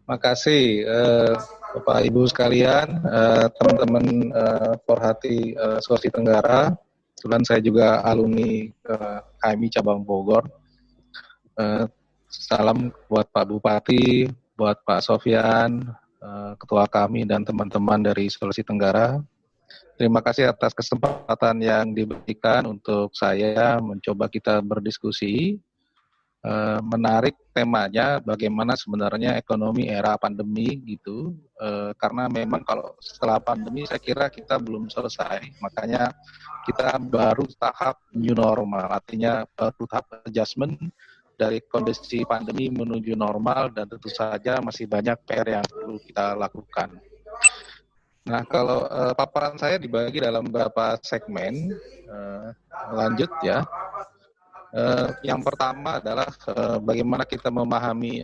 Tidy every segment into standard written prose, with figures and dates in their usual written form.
Makasih Bapak Ibu sekalian, teman-teman Porhati Sulawesi Tenggara. Kebetulan saya juga alumni KMI Cabang Bogor. Salam buat Pak Bupati, buat Pak Sofyan, ketua kami dan teman-teman dari Sulawesi Tenggara. Terima kasih atas kesempatan yang diberikan untuk saya mencoba kita berdiskusi. Menarik temanya bagaimana sebenarnya ekonomi era pandemi gitu, karena memang kalau setelah pandemi saya kira kita belum selesai, makanya kita baru tahap new normal, artinya tahap adjustment dari kondisi pandemi menuju normal, dan tentu saja masih banyak PR yang perlu kita lakukan. Nah, kalau paparan saya dibagi dalam beberapa segmen, lanjut ya. Yang pertama adalah bagaimana kita memahami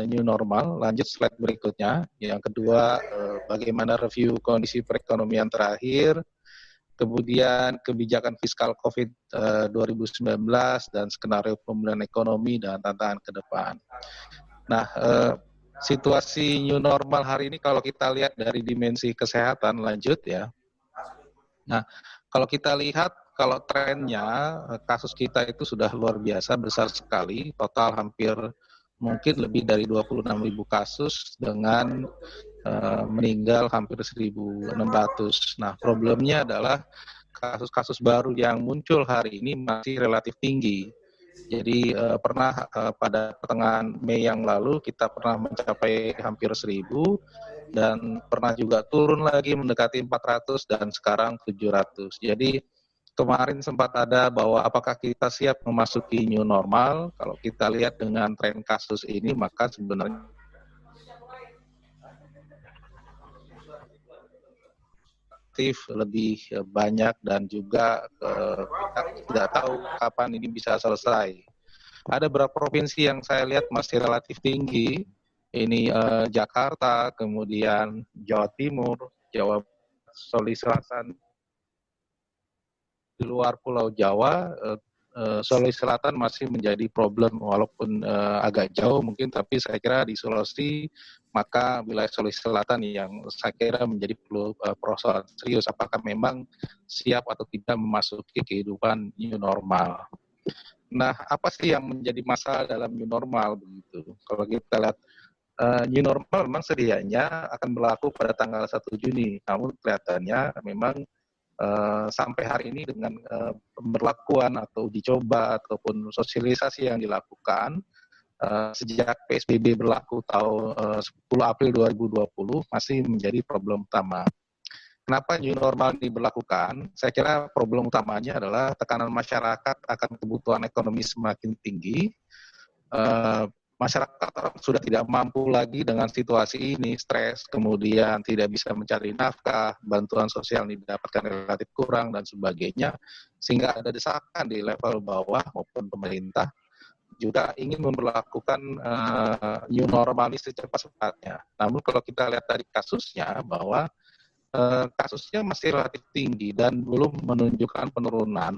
new normal, lanjut slide berikutnya. Yang kedua, bagaimana review kondisi perekonomian terakhir, kemudian kebijakan fiskal COVID 2019 dan skenario pemulihan ekonomi dan tantangan ke depan. Nah, situasi new normal hari ini kalau kita lihat dari dimensi kesehatan, lanjut ya. Nah, kalau kita lihat, kalau trennya kasus kita itu sudah luar biasa besar sekali, total hampir mungkin lebih dari 26.000 kasus dengan meninggal hampir 1.600. Nah, problemnya adalah kasus-kasus baru yang muncul hari ini masih relatif tinggi. Jadi pernah pada pertengahan Mei yang lalu kita pernah mencapai hampir 1.000, dan pernah juga turun lagi mendekati 400 dan sekarang 700. Jadi kemarin sempat ada bahwa apakah kita siap memasuki new normal. Kalau kita lihat dengan tren kasus ini, maka sebenarnya lebih banyak, dan juga kita tidak tahu kapan ini bisa selesai. Ada beberapa provinsi yang saya lihat masih relatif tinggi. Ini Jakarta, kemudian Jawa Timur, Jawa Sulawesi Selatan. Di luar Pulau Jawa, Sulawesi Selatan masih menjadi problem, walaupun agak jauh mungkin, tapi saya kira di Sulawesi, maka wilayah Sulawesi Selatan yang saya kira menjadi persoalan serius, apakah memang siap atau tidak memasuki kehidupan new normal. Nah, apa sih yang menjadi masalah dalam new normal begitu? Kalau kita lihat new normal memang sedianya akan berlaku pada tanggal 1 Juni, namun kelihatannya memang sampai hari ini dengan pemberlakuan atau uji coba ataupun sosialisasi yang dilakukan sejak PSBB berlaku tahun 10 April 2020 masih menjadi problem utama. Kenapa new normal diberlakukan? Saya kira problem utamanya adalah tekanan masyarakat akan kebutuhan ekonomi semakin tinggi. Masyarakat sudah tidak mampu lagi dengan situasi ini, stres, kemudian tidak bisa mencari nafkah, bantuan sosial didapatkan relatif kurang, dan sebagainya, sehingga ada desakan di level bawah maupun pemerintah juga ingin memperlakukan new normal ini secepat-cepatnya. Namun kalau kita lihat dari kasusnya, bahwa kasusnya masih relatif tinggi dan belum menunjukkan penurunan,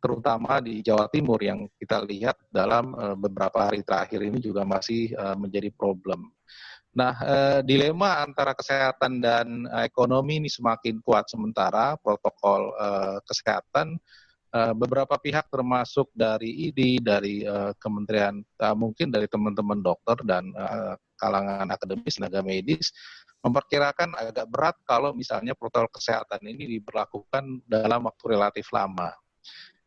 terutama di Jawa Timur yang kita lihat dalam beberapa hari terakhir ini juga masih menjadi problem. Nah, dilema antara kesehatan dan ekonomi ini semakin kuat, sementara protokol kesehatan beberapa pihak termasuk dari ID, dari kementerian, mungkin dari teman-teman dokter dan kalangan akademis, tenaga medis, memperkirakan agak berat kalau misalnya protokol kesehatan ini diberlakukan dalam waktu relatif lama.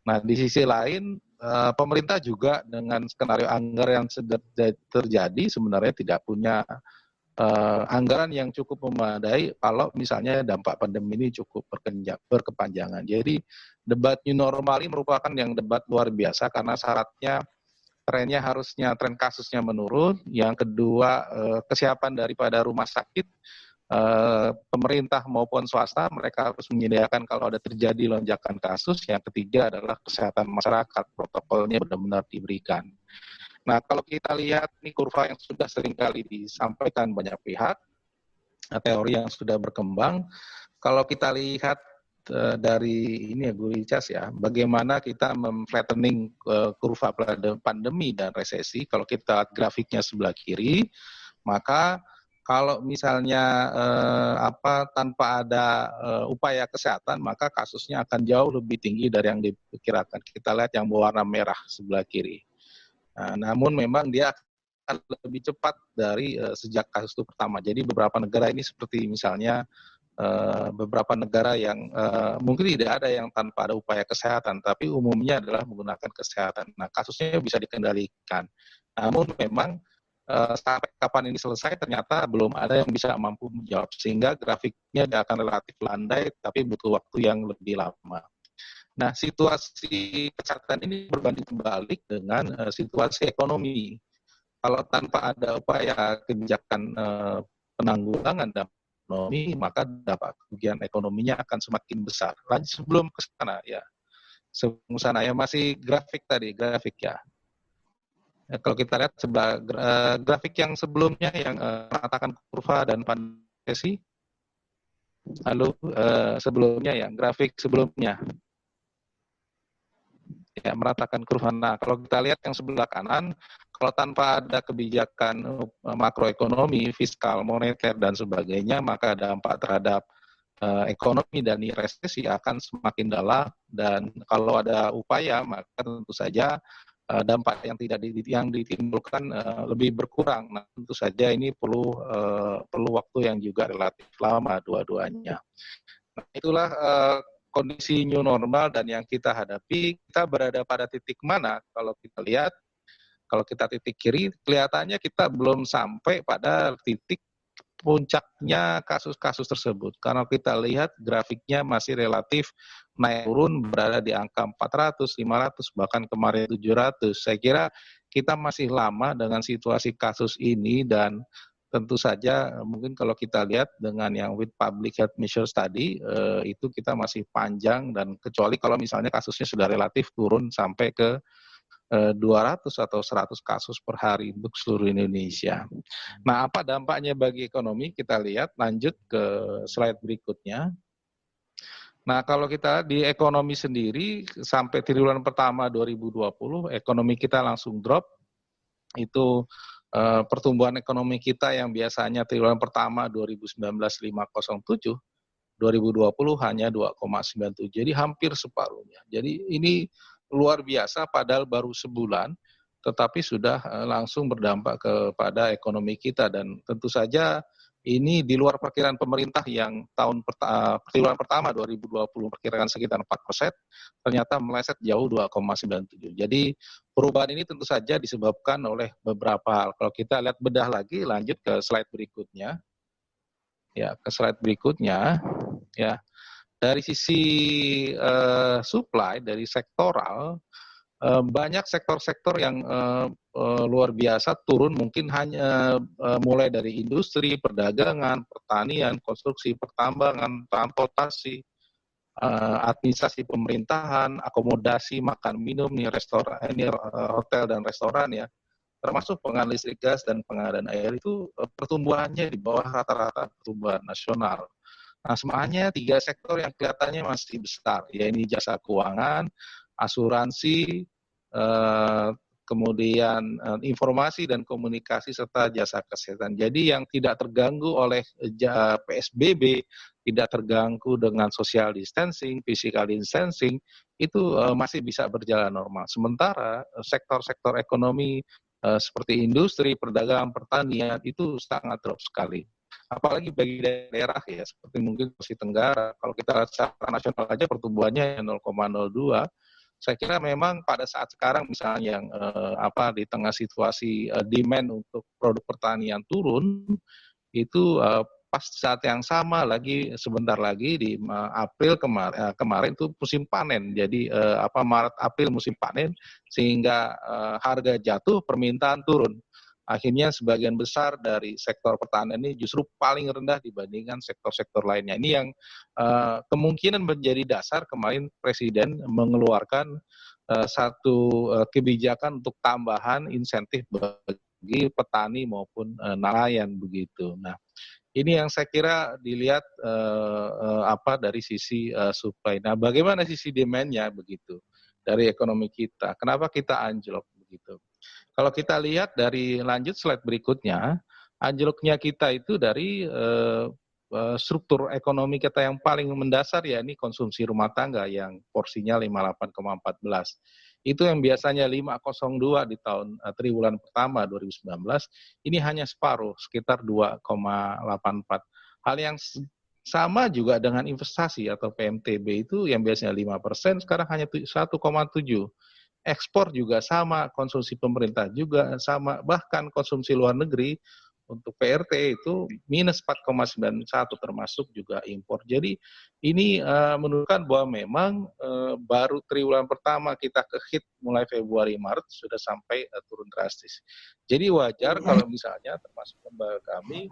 Nah, di sisi lain, pemerintah juga dengan skenario anggaran yang terjadi sebenarnya tidak punya anggaran yang cukup memadai kalau misalnya dampak pandemi ini cukup berkepanjangan. Jadi, debat new normal ini merupakan yang debat luar biasa karena syaratnya trennya harusnya tren kasusnya menurun. Yang kedua, kesiapan daripada rumah sakit, pemerintah maupun swasta, mereka harus menyediakan kalau ada terjadi lonjakan kasus. Yang ketiga adalah kesehatan masyarakat, protokolnya benar-benar diberikan. Nah, kalau kita lihat ini kurva yang sudah seringkali disampaikan banyak pihak, teori yang sudah berkembang, kalau kita lihat dari ini ya, Guru Icas ya, bagaimana kita memflattening kurva pandemi dan resesi. Kalau kita lihat grafiknya sebelah kiri, maka Kalau misalnya tanpa ada upaya kesehatan, maka kasusnya akan jauh lebih tinggi dari yang diperkirakan. Kita lihat yang berwarna merah sebelah kiri. Namun memang dia akan lebih cepat dari sejak kasus itu pertama. Jadi beberapa negara ini seperti misalnya beberapa negara yang mungkin tidak ada yang tanpa ada upaya kesehatan, tapi umumnya adalah menggunakan kesehatan. Nah, kasusnya bisa dikendalikan. Namun memang sampai kapan ini selesai ternyata belum ada yang bisa mampu menjawab, sehingga grafiknya akan relatif landai, tapi butuh waktu yang lebih lama. Nah, situasi kesehatan ini berbanding terbalik dengan situasi ekonomi. Kalau tanpa ada upaya kebijakan penanggulangan dampak ekonomi, maka dampak kerugian ekonominya akan semakin besar. Lanjut sebelum ke sana ya, masih grafik ya. Kalau kita lihat sebelah grafik yang sebelumnya yang mengatakan kurva dan pandemi, sebelumnya ya, grafik sebelumnya ya meratakan kurva. Nah, kalau kita lihat yang sebelah kanan, kalau tanpa ada kebijakan makroekonomi, fiskal, moneter dan sebagainya, maka dampak terhadap ekonomi dan resesi akan semakin dalam, dan kalau ada upaya maka tentu saja dampak yang ditimbulkan lebih berkurang. Nah, tentu saja ini perlu waktu yang juga relatif lama dua-duanya. Nah, itulah kondisi new normal dan yang kita hadapi. Kita berada pada titik mana? Kalau kita titik kiri, kelihatannya kita belum sampai pada titik puncaknya kasus-kasus tersebut. Karena kita lihat grafiknya masih relatif naik turun, berada di angka 400, 500, bahkan kemarin 700. Saya kira kita masih lama dengan situasi kasus ini, dan tentu saja mungkin kalau kita lihat dengan yang with public health measures tadi, itu kita masih panjang, dan kecuali kalau misalnya kasusnya sudah relatif turun sampai ke 200 atau 100 kasus per hari untuk seluruh Indonesia. Nah, apa dampaknya bagi ekonomi? Kita lihat, lanjut ke slide berikutnya. Nah, kalau kita di ekonomi sendiri, sampai triwulan pertama 2020, ekonomi kita langsung drop. Itu pertumbuhan ekonomi kita yang biasanya triwulan pertama 2019 5,07, 2020 hanya 2,97, jadi hampir separuhnya. Jadi ini luar biasa, padahal baru sebulan, tetapi sudah langsung berdampak kepada ekonomi kita, dan tentu saja ini di luar perkiraan pemerintah yang triwulan pertama 2020 perkirakan sekitar 4%, ternyata meleset jauh 2,97. Jadi perubahan ini tentu saja disebabkan oleh beberapa hal. Kalau kita lihat bedah lagi, lanjut ke slide berikutnya. Ya, ke slide berikutnya. Ya, dari sisi supply, dari sektoral, banyak sektor-sektor yang luar biasa turun, mungkin hanya mulai dari industri, perdagangan, pertanian, konstruksi, pertambangan, transportasi, administrasi pemerintahan, akomodasi, makan minum, hotel dan restoran ya, termasuk pengadaan listrik, gas, dan pengadaan air, itu pertumbuhannya di bawah rata-rata pertumbuhan nasional. Nah, semuanya 3 sektor yang kelihatannya masih besar, yaitu jasa keuangan, asuransi, kemudian informasi dan komunikasi, serta jasa kesehatan. Jadi yang tidak terganggu oleh PSBB, tidak terganggu dengan social distancing, physical distancing, itu masih bisa berjalan normal. Sementara sektor-sektor ekonomi seperti industri, perdagangan, pertanian, itu sangat drop sekali. Apalagi bagi daerah ya, seperti mungkin Sulawesi Tenggara, kalau kita secara nasional aja pertumbuhannya 0,02. Saya kira memang pada saat sekarang misalnya yang di tengah situasi demand untuk produk pertanian turun, itu pas saat yang sama lagi, sebentar lagi di April kemarin itu musim panen. Jadi Maret April musim panen, sehingga harga jatuh, permintaan turun. Akhirnya sebagian besar dari sektor pertanian ini justru paling rendah dibandingkan sektor-sektor lainnya. Ini yang kemungkinan menjadi dasar kemarin Presiden mengeluarkan satu kebijakan untuk tambahan insentif bagi petani maupun nelayan begitu. Nah, ini yang saya kira dilihat dari sisi supply. Nah, bagaimana sisi demand-nya begitu dari ekonomi kita? Kenapa kita anjlok begitu? Kalau kita lihat dari lanjut slide berikutnya, anjloknya kita itu dari struktur ekonomi kita yang paling mendasar, ya ini konsumsi rumah tangga yang porsinya 58,14. Itu yang biasanya 502 di tahun triwulan pertama 2019, ini hanya separuh, sekitar 2,84. Hal yang sama juga dengan investasi atau PMTB itu yang biasanya 5%, sekarang hanya 1,7. Ekspor juga sama, konsumsi pemerintah juga sama, bahkan konsumsi luar negeri untuk PRT itu minus 4,91 termasuk juga impor. Jadi ini menunjukkan bahwa memang baru triwulan pertama kita ke-hit mulai Februari Maret sudah sampai turun drastis. Jadi wajar kalau misalnya termasuk lembaga kami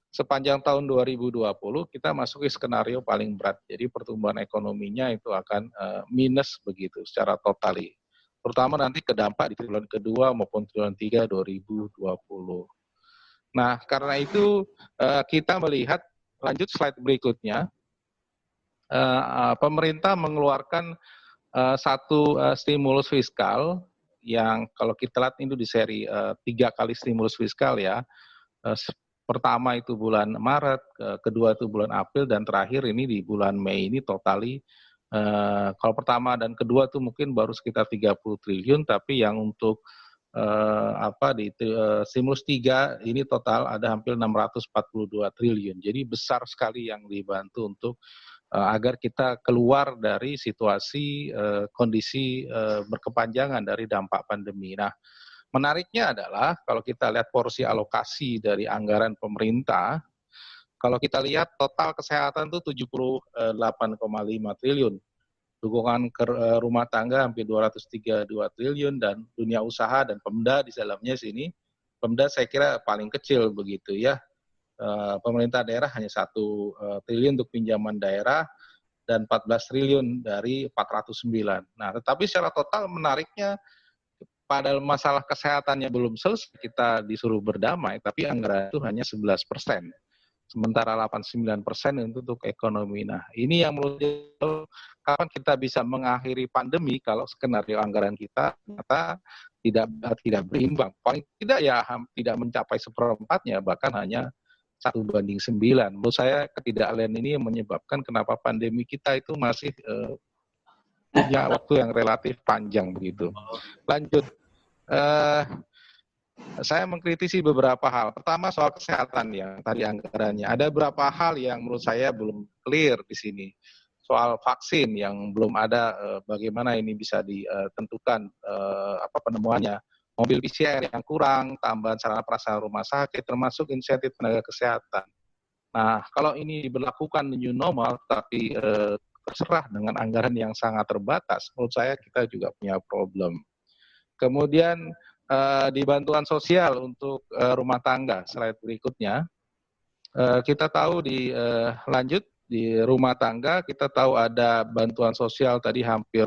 sepanjang tahun 2020 kita masuk ke skenario paling berat. Jadi pertumbuhan ekonominya itu akan minus begitu secara totali. Terutama nanti kedampak di triwulan kedua maupun triwulan 3 2020. Nah, karena itu kita melihat, lanjut slide berikutnya, pemerintah mengeluarkan satu stimulus fiskal yang kalau kita lihat itu di seri 3 kali stimulus fiskal ya. Pertama itu bulan Maret, kedua itu bulan April, dan terakhir ini di bulan Mei ini totali. Kalau pertama dan kedua itu mungkin baru sekitar 30 triliun, tapi yang untuk stimulus 3 ini total ada hampir 642 triliun. Jadi besar sekali yang dibantu untuk agar kita keluar dari situasi kondisi berkepanjangan dari dampak pandemi. Nah, menariknya adalah kalau kita lihat porsi alokasi dari anggaran pemerintah, kalau kita lihat total kesehatan itu 78,5 triliun. Dukungan ke rumah tangga hampir 232 triliun, dan dunia usaha dan Pemda di dalamnya sini. Pemda saya kira paling kecil begitu ya. Pemerintah daerah hanya 1 triliun untuk pinjaman daerah dan 14 triliun dari 409. Nah, tetapi secara total menariknya pada masalah kesehatannya belum selesai kita disuruh berdamai, tapi anggaran itu hanya 11%. Sementara 89% untuk ekonomi. Nah, ini yang menurut saya, kapan kita bisa mengakhiri pandemi kalau skenario anggaran kita ternyata tidak berimbang. Paling tidak ya tidak mencapai seperempatnya, bahkan hanya 1:9. Menurut saya ketidakadilan ini yang menyebabkan kenapa pandemi kita itu masih punya waktu yang relatif panjang begitu. Lanjut. Saya mengkritisi beberapa hal. Pertama soal kesehatan ya, tadi anggarannya. Ada beberapa hal yang menurut saya belum clear di sini. Soal vaksin yang belum ada, bagaimana ini bisa ditentukan penemuannya. Mobil PCR yang kurang, tambahan sarana prasarana rumah sakit, termasuk insentif tenaga kesehatan. Nah, kalau ini diberlakukan new normal, tapi terserah dengan anggaran yang sangat terbatas, menurut saya kita juga punya problem. Kemudian di bantuan sosial untuk rumah tangga, slide berikutnya, kita tahu lanjut di rumah tangga, kita tahu ada bantuan sosial tadi hampir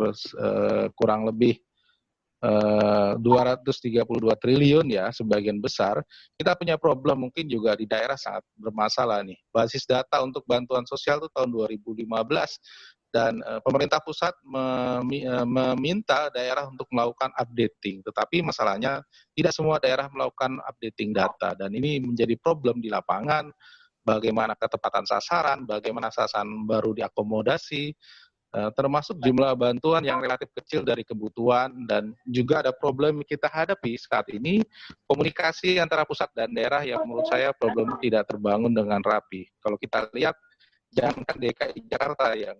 kurang lebih 232 triliun ya, sebagian besar. Kita punya problem mungkin juga di daerah sangat bermasalah nih. Basis data untuk bantuan sosial itu tahun 2015, dan pemerintah pusat meminta daerah untuk melakukan updating. Tetapi masalahnya tidak semua daerah melakukan updating data, dan ini menjadi problem di lapangan. Bagaimana ketepatan sasaran, bagaimana sasaran baru diakomodasi, termasuk jumlah bantuan yang relatif kecil dari kebutuhan, dan juga ada problem kita hadapi saat ini, komunikasi antara pusat dan daerah yang menurut saya problem tidak terbangun dengan rapi. Kalau kita lihat, jangankan DKI Jakarta yang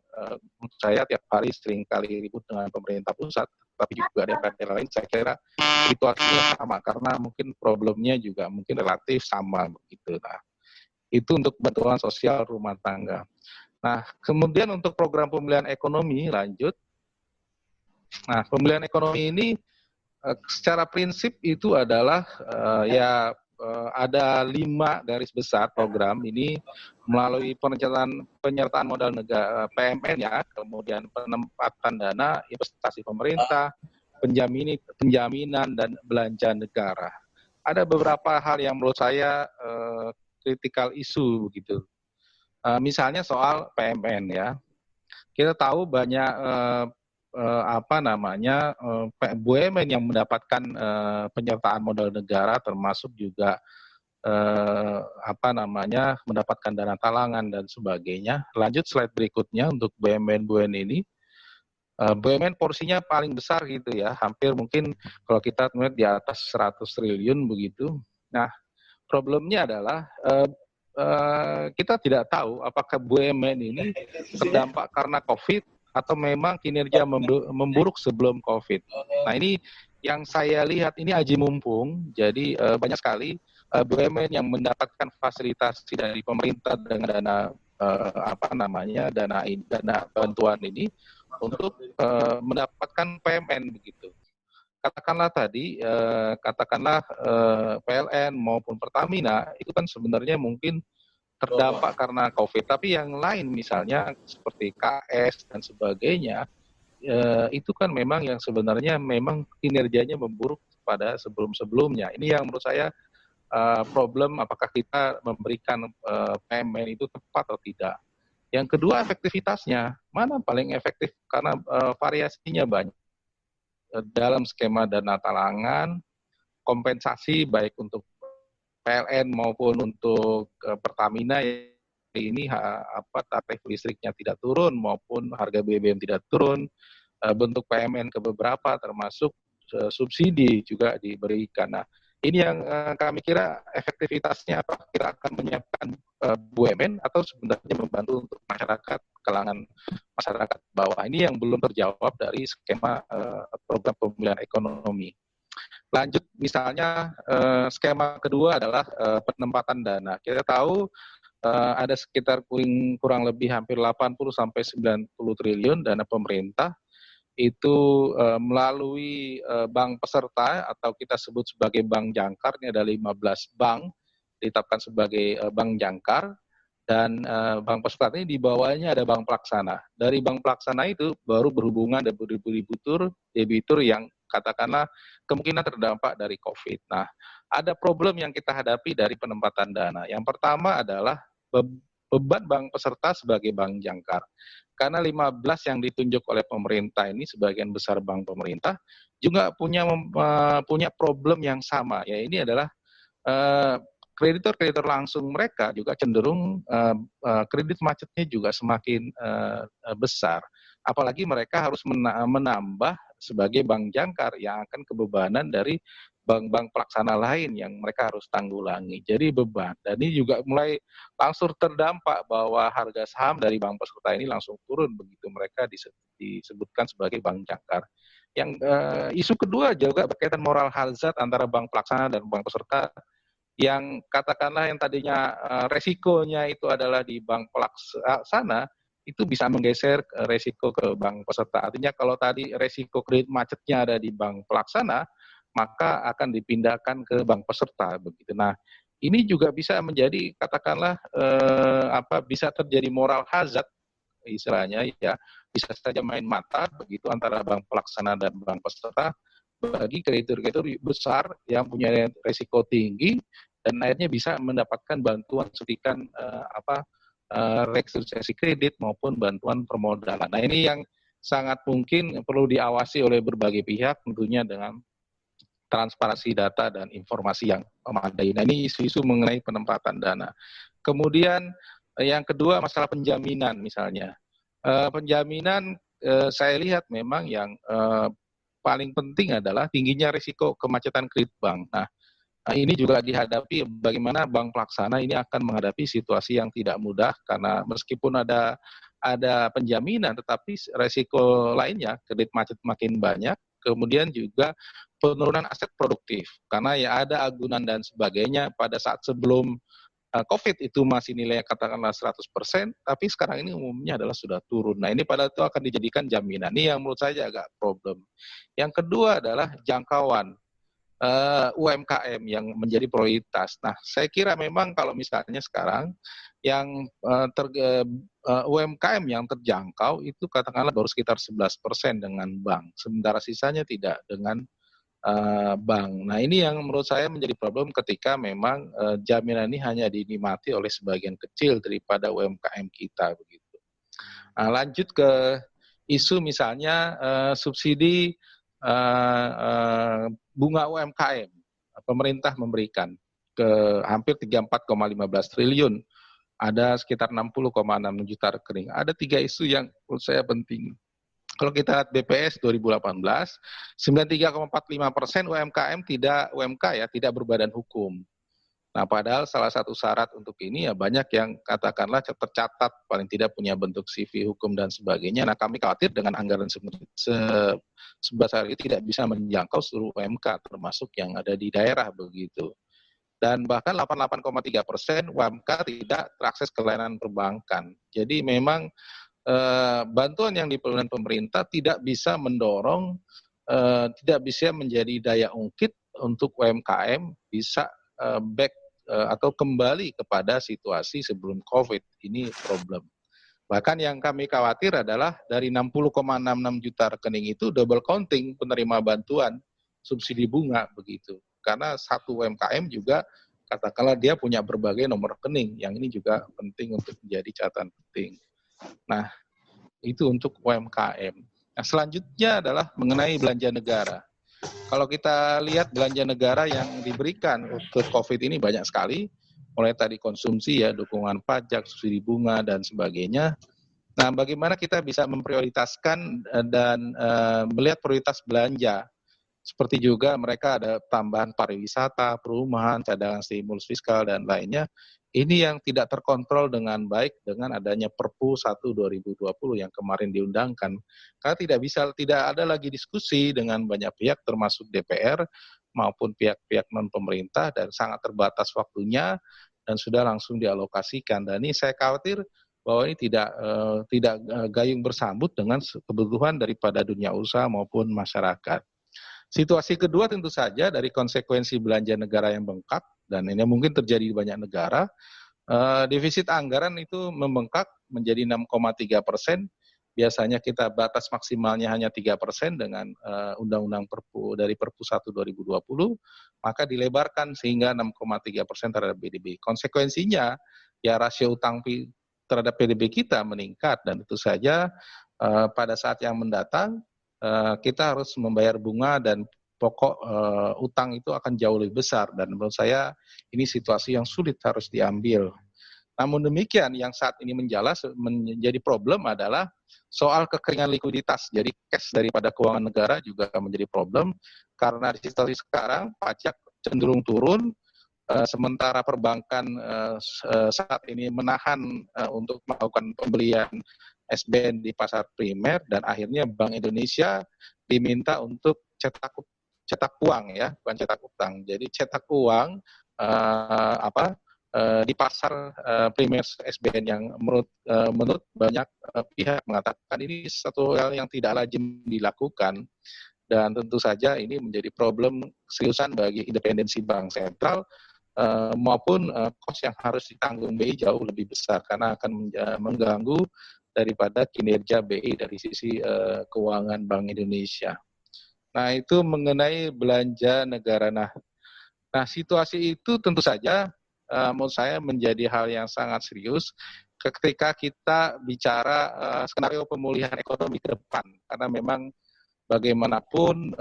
menurut saya tiap hari sering kali ribut dengan pemerintah pusat, tapi juga daerah lain, saya kira situasinya sama, karena mungkin problemnya juga mungkin relatif sama begitu. Nah, itu untuk bantuan sosial rumah tangga. Nah, kemudian untuk program pemulihan ekonomi, lanjut. Nah, pemulihan ekonomi ini secara prinsip itu adalah ada 5 garis besar program ini melalui penyertaan modal negara PMN ya, kemudian penempatan dana, investasi pemerintah, penjaminan dan belanja negara. Ada beberapa hal yang menurut saya kritikal isu begitu. Misalnya soal PMN ya, kita tahu banyak BUMN yang mendapatkan penyertaan modal negara, termasuk juga mendapatkan dana talangan dan sebagainya. Lanjut slide berikutnya untuk BUMN ini. BUMN porsinya paling besar gitu ya, hampir mungkin kalau kita melihat di atas 100 triliun begitu. Nah, problemnya adalah kita tidak tahu apakah BUMN ini terdampak karena COVID atau memang kinerja memburuk sebelum COVID. Nah, ini yang saya lihat ini aji mumpung, jadi banyak sekali BUMN yang mendapatkan fasilitas dari pemerintah dengan dana bantuan ini untuk mendapatkan PMN begitu. Katakanlah PLN maupun Pertamina itu kan sebenarnya mungkin terdampak karena COVID, tapi yang lain misalnya seperti KS dan sebagainya itu kan memang yang sebenarnya memang kinerjanya memburuk pada sebelum-sebelumnya. Ini yang menurut saya problem apakah kita memberikan PMN itu tepat atau tidak. Yang kedua efektivitasnya, mana paling efektif karena variasinya banyak. Dalam skema dana talangan, kompensasi baik untuk PLN maupun untuk Pertamina ini tarif listriknya tidak turun maupun harga BBM tidak turun, bentuk PMN ke beberapa termasuk subsidi juga diberikan. Nah, ini yang kami kira efektivitasnya apa kita akan menyiapkan BUMN atau sebenarnya membantu untuk masyarakat kalangan masyarakat bawah. Ini yang belum terjawab dari skema program pemulihan ekonomi. Lanjut misalnya skema kedua adalah penempatan dana. Kita tahu ada sekitar kurang lebih hampir 80 sampai 90 triliun dana pemerintah itu melalui bank peserta atau kita sebut sebagai bank jangkar. Ini ada 15 bank ditetapkan sebagai bank jangkar dan bank peserta ini di bawahnya ada bank pelaksana. Dari bank pelaksana itu baru berhubungan dengan debitur yang katakanlah kemungkinan terdampak dari COVID. Nah, ada problem yang kita hadapi dari penempatan dana. Yang pertama adalah beban bank peserta sebagai bank jangkar. Karena 15 yang ditunjuk oleh pemerintah ini sebagian besar bank pemerintah juga punya problem yang sama. Ya ini adalah kreditor langsung mereka juga cenderung kredit macetnya juga semakin besar. Apalagi mereka harus menambah sebagai bank jangkar yang akan kebebanan dari bank-bank pelaksana lain yang mereka harus tanggulangi. Jadi beban. Dan ini juga mulai langsung terdampak bahwa harga saham dari bank peserta ini langsung turun begitu mereka disebutkan sebagai bank jangkar. Yang isu kedua juga berkaitan moral hazard antara bank pelaksana dan bank peserta yang katakanlah yang tadinya resikonya itu adalah di bank pelaksana itu bisa menggeser resiko ke bank peserta. Artinya kalau tadi resiko kredit macetnya ada di bank pelaksana, maka akan dipindahkan ke bank peserta begitu. Nah, ini juga bisa menjadi katakanlah bisa terjadi moral hazard istilahnya ya, bisa saja main mata begitu antara bank pelaksana dan bank peserta bagi kreditur-kreditur besar yang punya resiko tinggi dan akhirnya bisa mendapatkan bantuan suntikan restrukturisasi kredit maupun bantuan permodalan. Nah, ini yang sangat mungkin perlu diawasi oleh berbagai pihak tentunya dengan transparansi data dan informasi yang memadai. Nah, ini isu-isu mengenai penempatan dana. Kemudian yang kedua masalah penjaminan misalnya. Penjaminan saya lihat memang yang paling penting adalah tingginya risiko kemacetan kredit bank. Nah, ini juga dihadapi bagaimana bank pelaksana ini akan menghadapi situasi yang tidak mudah karena meskipun ada penjaminan tetapi risiko lainnya kredit macet makin banyak. Kemudian juga penurunan aset produktif karena ya ada agunan dan sebagainya pada saat sebelum COVID itu masih nilainya katakanlah 100%, tapi sekarang ini umumnya adalah sudah turun. Nah, ini pada itu akan dijadikan jaminan. Ini yang menurut saya agak problem. Yang kedua adalah jangkauan UMKM yang menjadi prioritas. Nah, saya kira memang kalau misalnya sekarang yang UMKM yang terjangkau itu katakanlah baru sekitar 11% dengan bank, sementara sisanya tidak dengan bank. Nah, ini yang menurut saya menjadi problem ketika memang jaminan ini hanya dinikmati oleh sebagian kecil daripada UMKM kita begitu. Nah, lanjut ke isu misalnya subsidi bunga UMKM pemerintah memberikan. ke hampir 34,15 triliun. Ada sekitar 60,6 juta rekening. Ada 3 isu yang menurut saya penting. Kalau kita lihat BPS 2018, 93,45% UMKM tidak berbadan hukum. Nah, padahal salah satu syarat untuk ini ya banyak yang katakanlah tercatat paling tidak punya bentuk CV hukum dan sebagainya. Nah, kami khawatir dengan anggaran sebesar itu tidak bisa menjangkau seluruh UMK termasuk yang ada di daerah begitu. Dan bahkan 88,3% UMK tidak terakses ke layanan perbankan. Jadi memang bantuan yang diberikan pemerintah tidak bisa mendorong, tidak bisa menjadi daya ungkit untuk UMKM bisa back atau kembali kepada situasi sebelum COVID. Ini problem. Bahkan yang kami khawatir adalah dari 60,66 juta rekening itu double counting penerima bantuan subsidi bunga begitu. Karena satu UMKM juga katakanlah dia punya berbagai nomor rekening. Yang ini juga penting untuk menjadi catatan penting. Nah, itu untuk UMKM. Nah, selanjutnya adalah mengenai belanja negara. Kalau kita lihat belanja negara yang diberikan untuk COVID ini banyak sekali, mulai tadi konsumsi ya, dukungan pajak, subsidi bunga, dan sebagainya. Nah, bagaimana kita bisa memprioritaskan dan melihat prioritas belanja. Seperti juga mereka ada tambahan pariwisata, perumahan, cadangan stimulus fiskal, dan lainnya. Ini yang tidak terkontrol dengan baik dengan adanya Perpu 1/2020 yang kemarin diundangkan. Karena tidak ada lagi diskusi dengan banyak pihak termasuk DPR maupun pihak-pihak non-pemerintah dan sangat terbatas waktunya dan sudah langsung dialokasikan. Dan ini saya khawatir bahwa ini tidak gayung bersambut dengan kebutuhan daripada dunia usaha maupun masyarakat. Situasi kedua tentu saja dari konsekuensi belanja negara yang bengkak, dan ini mungkin terjadi di banyak negara, defisit anggaran itu membengkak menjadi 6,3%, biasanya kita batas maksimalnya hanya 3% dengan undang-undang dari Perpu 1/2020, maka dilebarkan sehingga 6,3% terhadap PDB. Konsekuensinya, ya rasio utang terhadap PDB kita meningkat, dan tentu saja pada saat yang mendatang, kita harus membayar bunga dan pokok utang itu akan jauh lebih besar dan menurut saya ini situasi yang sulit harus diambil. Namun demikian yang saat ini menjadi problem adalah soal kekeringan likuiditas. Jadi cash daripada keuangan negara juga menjadi problem karena di situasi sekarang pajak cenderung turun, sementara perbankan saat ini menahan untuk melakukan pembelian SBN di pasar primer dan akhirnya Bank Indonesia diminta untuk cetak uang ya, bukan cetak utang. Jadi cetak uang di pasar primer SBN yang menurut banyak pihak mengatakan ini satu hal yang tidak lazim dilakukan dan tentu saja ini menjadi problem seriusan bagi independensi bank sentral maupun kos yang harus ditanggung BI jauh lebih besar karena akan mengganggu daripada kinerja BI dari sisi keuangan Bank Indonesia. Nah, itu mengenai belanja negara. Nah, situasi itu tentu saja menurut saya menjadi hal yang sangat serius ketika kita bicara skenario pemulihan ekonomi ke depan. Karena memang bagaimanapun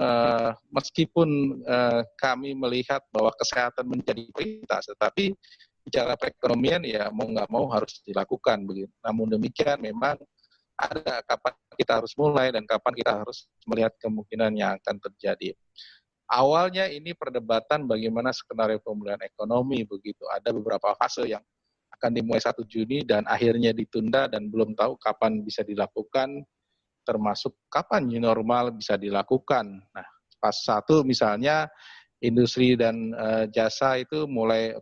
meskipun kami melihat bahwa kesehatan menjadi prioritas, tetapi bicara perekonomian ya mau nggak mau harus dilakukan begitu. Namun demikian memang ada kapan kita harus mulai dan kapan kita harus melihat kemungkinan yang akan terjadi. Awalnya ini perdebatan bagaimana skenario pemulihan ekonomi begitu. Ada beberapa fase yang akan dimulai 1 Juni dan akhirnya ditunda dan belum tahu kapan bisa dilakukan, termasuk kapan new normal bisa dilakukan. Nah, fase 1 misalnya industri dan jasa itu mulai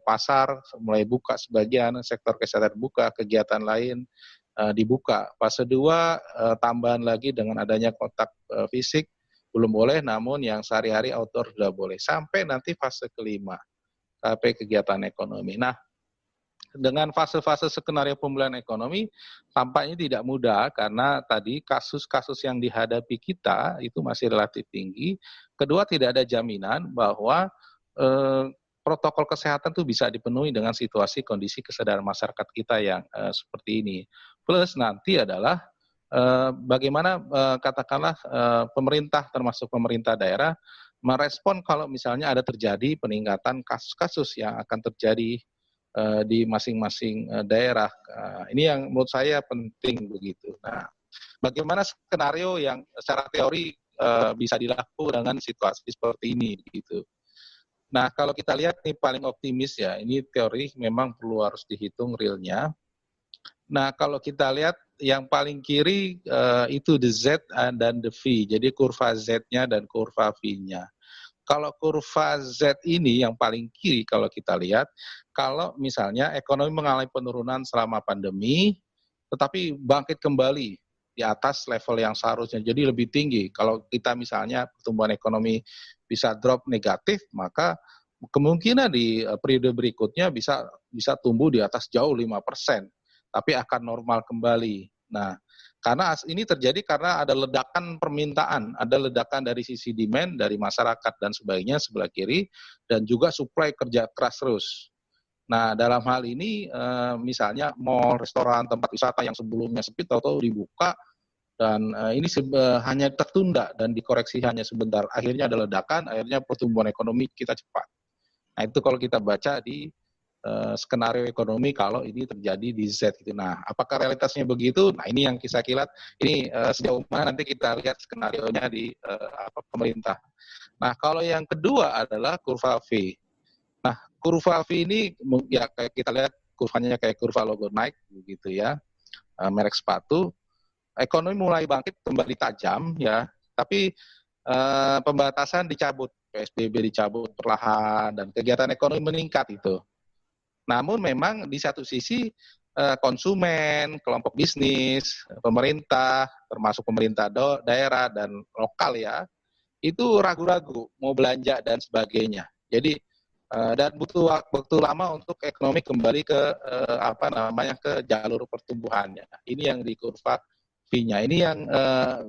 buka sebagian, sektor kesehatan buka, kegiatan lain dibuka. Fase 2 tambahan lagi dengan adanya kontak fisik belum boleh, namun yang sehari-hari outdoor sudah boleh. Sampai nanti fase kelima, kegiatan ekonomi. Nah, dengan fase-fase skenario pemulihan ekonomi tampaknya tidak mudah karena tadi kasus-kasus yang dihadapi kita itu masih relatif tinggi. Kedua, tidak ada jaminan bahwa protokol kesehatan itu bisa dipenuhi dengan situasi kondisi kesadaran masyarakat kita yang seperti ini. Plus nanti adalah bagaimana katakanlah pemerintah termasuk pemerintah daerah merespon kalau misalnya ada terjadi peningkatan kasus-kasus yang akan terjadi di masing-masing daerah. Ini yang menurut saya penting begitu. Nah, bagaimana skenario yang secara teori bisa dilakukan dengan situasi seperti ini gitu. Nah, kalau kita lihat nih paling optimis ya, ini teori memang perlu harus dihitung realnya. Nah, kalau kita lihat yang paling kiri itu the Z dan the V, jadi kurva Z-nya dan kurva V-nya. Kalau kurva Z ini yang paling kiri kalau kita lihat, kalau misalnya ekonomi mengalami penurunan selama pandemi, tetapi bangkit kembali di atas level yang seharusnya, jadi lebih tinggi. Kalau kita misalnya pertumbuhan ekonomi bisa drop negatif, maka kemungkinan di periode berikutnya bisa tumbuh di atas jauh 5%, tapi akan normal kembali. Nah, karena ini terjadi karena ada ledakan permintaan, ada ledakan dari sisi demand dari masyarakat dan sebagainya sebelah kiri, dan juga supply kerja keras terus. Nah, dalam hal ini misalnya mall, restoran, tempat wisata yang sebelumnya sepi tahu-tahu dibuka dan ini hanya tertunda dan dikoreksi hanya sebentar. Akhirnya ada ledakan, akhirnya pertumbuhan ekonomi kita cepat. Nah, itu kalau kita baca di skenario ekonomi kalau ini terjadi di Z gitu. Nah, apakah realitasnya begitu? Nah, ini yang kita kilat. Ini sejauh mana nanti kita lihat skenario-nya di pemerintah. Nah, kalau yang kedua adalah kurva V. Nah, kurva V ini ya kayak kita lihat kurvanya kayak kurva logo Nike begitu ya, merek sepatu. Ekonomi mulai bangkit kembali tajam ya, tapi pembatasan dicabut, PSBB dicabut perlahan dan kegiatan ekonomi meningkat itu. Namun memang di satu sisi konsumen, kelompok bisnis, pemerintah, termasuk pemerintah daerah dan lokal ya, itu ragu-ragu mau belanja dan sebagainya. Jadi dan butuh waktu lama untuk ekonomi kembali ke ke jalur pertumbuhannya. Ini yang di kurva V-nya. Ini yang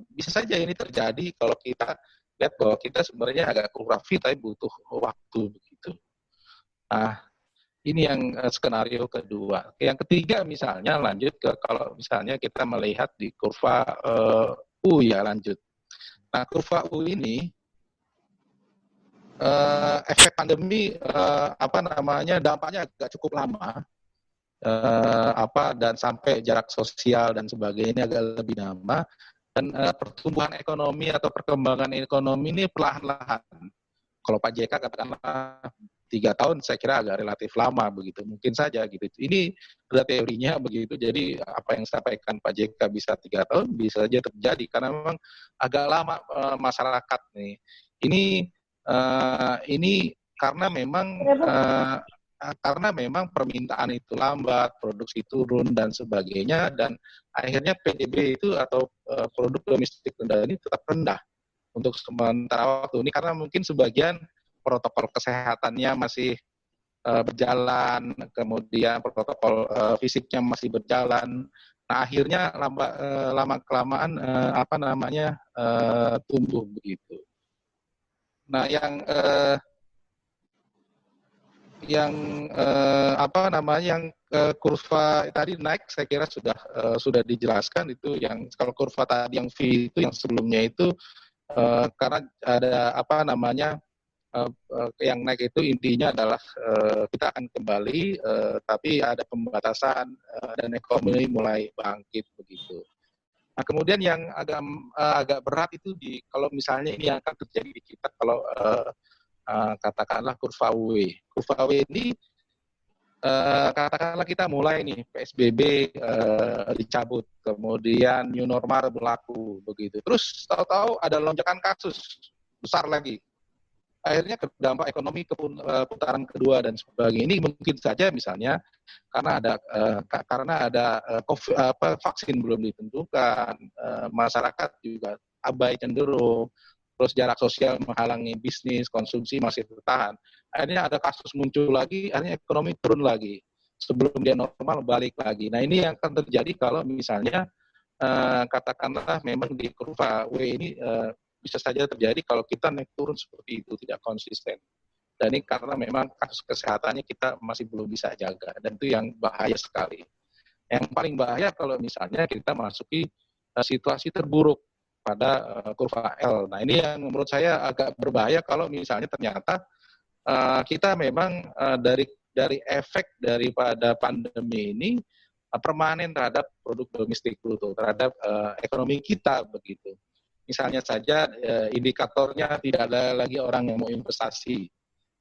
bisa saja ini terjadi kalau kita lihat bahwa kita sebenarnya agak kurva V tapi butuh waktu begitu. Nah, ini yang skenario kedua. Yang ketiga misalnya lanjut ke kalau misalnya kita melihat di kurva U ya lanjut. Nah, kurva U ini efek pandemi dampaknya agak cukup lama dan sampai jarak sosial dan sebagainya agak lebih lama dan pertumbuhan ekonomi atau perkembangan ekonomi ini perlahan-lahan. Kalau Pak JK katakanlah 3 tahun saya kira agak relatif lama begitu, mungkin saja gitu. Ini adalah teorinya begitu, jadi apa yang disampaikan Pak JK bisa 3 tahun bisa saja terjadi karena memang agak lama masyarakat nih. Ini karena memang permintaan itu lambat, produksi turun dan sebagainya, dan akhirnya PDB itu atau produk domestik rendah ini tetap rendah untuk sementara waktu ini karena mungkin sebagian protokol kesehatannya masih berjalan, kemudian protokol fisiknya masih berjalan. Nah, akhirnya lama kelamaan tumbuh begitu. Nah, yang kurva tadi naik saya kira sudah dijelaskan itu yang kalau kurva tadi yang V itu yang sebelumnya itu karena ada yang naik itu intinya adalah kita akan kembali tapi ada pembatasan dan ekonomi mulai bangkit begitu. Nah, kemudian yang agak berat itu kalau misalnya ini akan terjadi di kita kalau katakanlah kurva W. Kurva W ini katakanlah kita mulai nih PSBB dicabut, kemudian new normal berlaku begitu. Terus tahu-tahu ada lonjakan kasus besar lagi. Akhirnya dampak ekonomi ke putaran kedua dan sebagainya. Ini mungkin saja misalnya karena ada vaksin belum ditentukan, masyarakat juga abai cenderung, terus jarak sosial menghalangi bisnis, konsumsi masih bertahan. Akhirnya ada kasus muncul lagi, akhirnya ekonomi turun lagi. Sebelum dia normal balik lagi. Nah, ini yang akan terjadi kalau misalnya katakanlah memang di kurva W ini bisa saja terjadi kalau kita naik turun seperti itu, tidak konsisten. Dan ini karena memang kasus kesehatannya kita masih belum bisa jaga, dan itu yang bahaya sekali. Yang paling bahaya kalau misalnya kita masuki situasi terburuk daripada kurva L. Nah, ini yang menurut saya agak berbahaya kalau misalnya ternyata kita memang dari efek daripada pandemi ini permanen terhadap produk domestik bruto, terhadap ekonomi kita begitu. Misalnya saja indikatornya tidak ada lagi orang yang mau investasi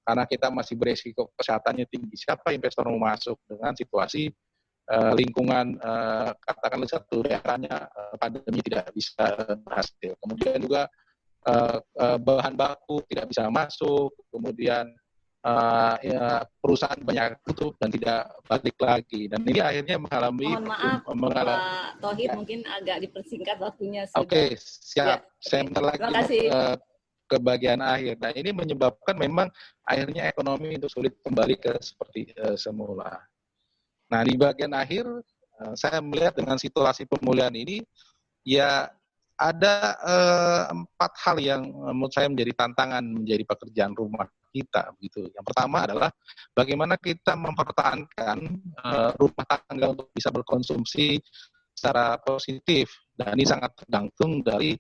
karena kita masih beresiko kesehatannya tinggi. Siapa investor mau masuk dengan situasi lingkungan katakanlah satu daerahnya pandemi tidak bisa berhasil. Kemudian juga bahan baku tidak bisa masuk, kemudian perusahaan banyak tutup dan tidak balik lagi. Dan ini akhirnya mengalami... Mohon maaf, Pak Thohir, mungkin agak dipersingkat waktunya. Oke, siap. Ya. Saya bentar lagi ke bagian akhir. Nah, ini menyebabkan memang akhirnya ekonomi itu sulit kembali ke seperti semula. Nah, di bagian akhir, saya melihat dengan situasi pemulihan ini, ya ada 4 hal yang menurut saya menjadi tantangan, menjadi pekerjaan rumah kita. Gitu. Yang pertama adalah bagaimana kita mempertahankan rumah tangga untuk bisa berkonsumsi secara positif. Dan ini sangat tergantung dari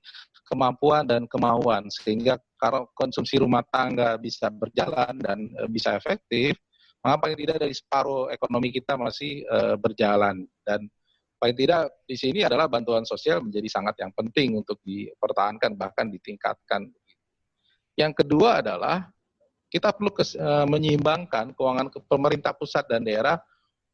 kemampuan dan kemauan. Sehingga kalau konsumsi rumah tangga bisa berjalan dan bisa efektif, maka paling tidak dari separuh ekonomi kita masih berjalan. Dan paling tidak di sini adalah bantuan sosial menjadi sangat yang penting untuk dipertahankan bahkan ditingkatkan. Yang kedua adalah kita perlu menyeimbangkan keuangan pemerintah pusat dan daerah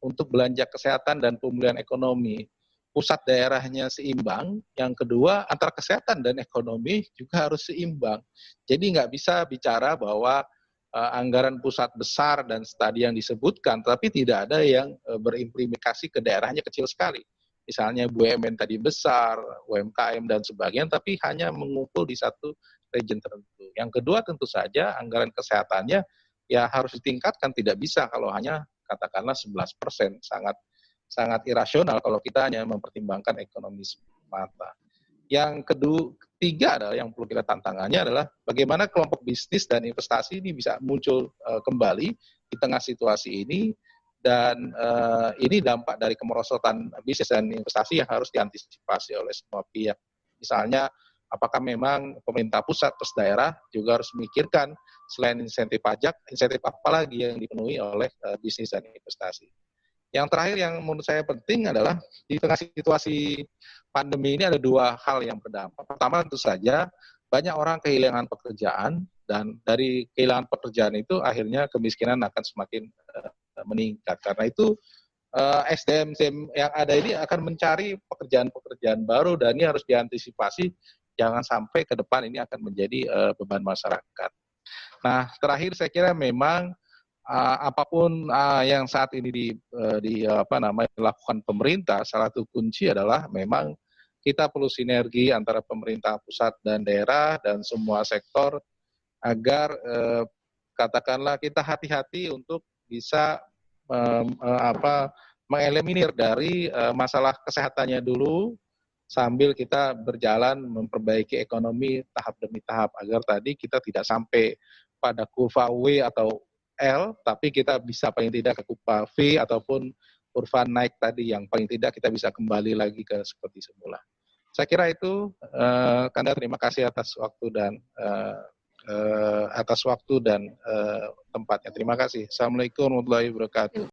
untuk belanja kesehatan dan pemulihan ekonomi. Pusat daerahnya seimbang, yang kedua antara kesehatan dan ekonomi juga harus seimbang. Jadi nggak bisa bicara bahwa anggaran pusat besar dan tadi yang disebutkan, tapi tidak ada yang berimplikasi ke daerahnya kecil sekali. Misalnya BUMN tadi besar, UMKM dan sebagainya, tapi hanya mengumpul di satu region tertentu. Yang kedua tentu saja anggaran kesehatannya ya harus ditingkatkan, tidak bisa kalau hanya katakanlah 11%, sangat irasional kalau kita hanya mempertimbangkan ekonomi semata. Yang ketiga adalah yang perlu kita tantangannya adalah bagaimana kelompok bisnis dan investasi ini bisa muncul kembali di tengah situasi ini, dan ini dampak dari kemerosotan bisnis dan investasi yang harus diantisipasi oleh semua pihak. Misalnya apakah memang pemerintah pusat plus daerah juga harus memikirkan selain insentif pajak, insentif apa lagi yang dipenuhi oleh bisnis dan investasi. Yang terakhir yang menurut saya penting adalah di tengah situasi pandemi ini ada 2 hal yang berdampak. Pertama tentu saja banyak orang kehilangan pekerjaan, dan dari kehilangan pekerjaan itu akhirnya kemiskinan akan semakin meningkat. Karena itu SDM yang ada ini akan mencari pekerjaan-pekerjaan baru, dan ini harus diantisipasi jangan sampai ke depan ini akan menjadi beban masyarakat. Nah, terakhir saya kira memang apapun yang saat ini dilakukan pemerintah, salah satu kunci adalah memang kita perlu sinergi antara pemerintah pusat dan daerah dan semua sektor agar katakanlah kita hati-hati untuk bisa mengeliminir dari masalah kesehatannya dulu sambil kita berjalan memperbaiki ekonomi tahap demi tahap agar tadi kita tidak sampai pada kurva W atau L, tapi kita bisa paling tidak ke kurva V ataupun kurva naik tadi yang paling tidak kita bisa kembali lagi ke seperti semula. Saya kira itu, Kanda, terima kasih atas waktu dan tempatnya. Terima kasih. Assalamualaikum warahmatullahi wabarakatuh.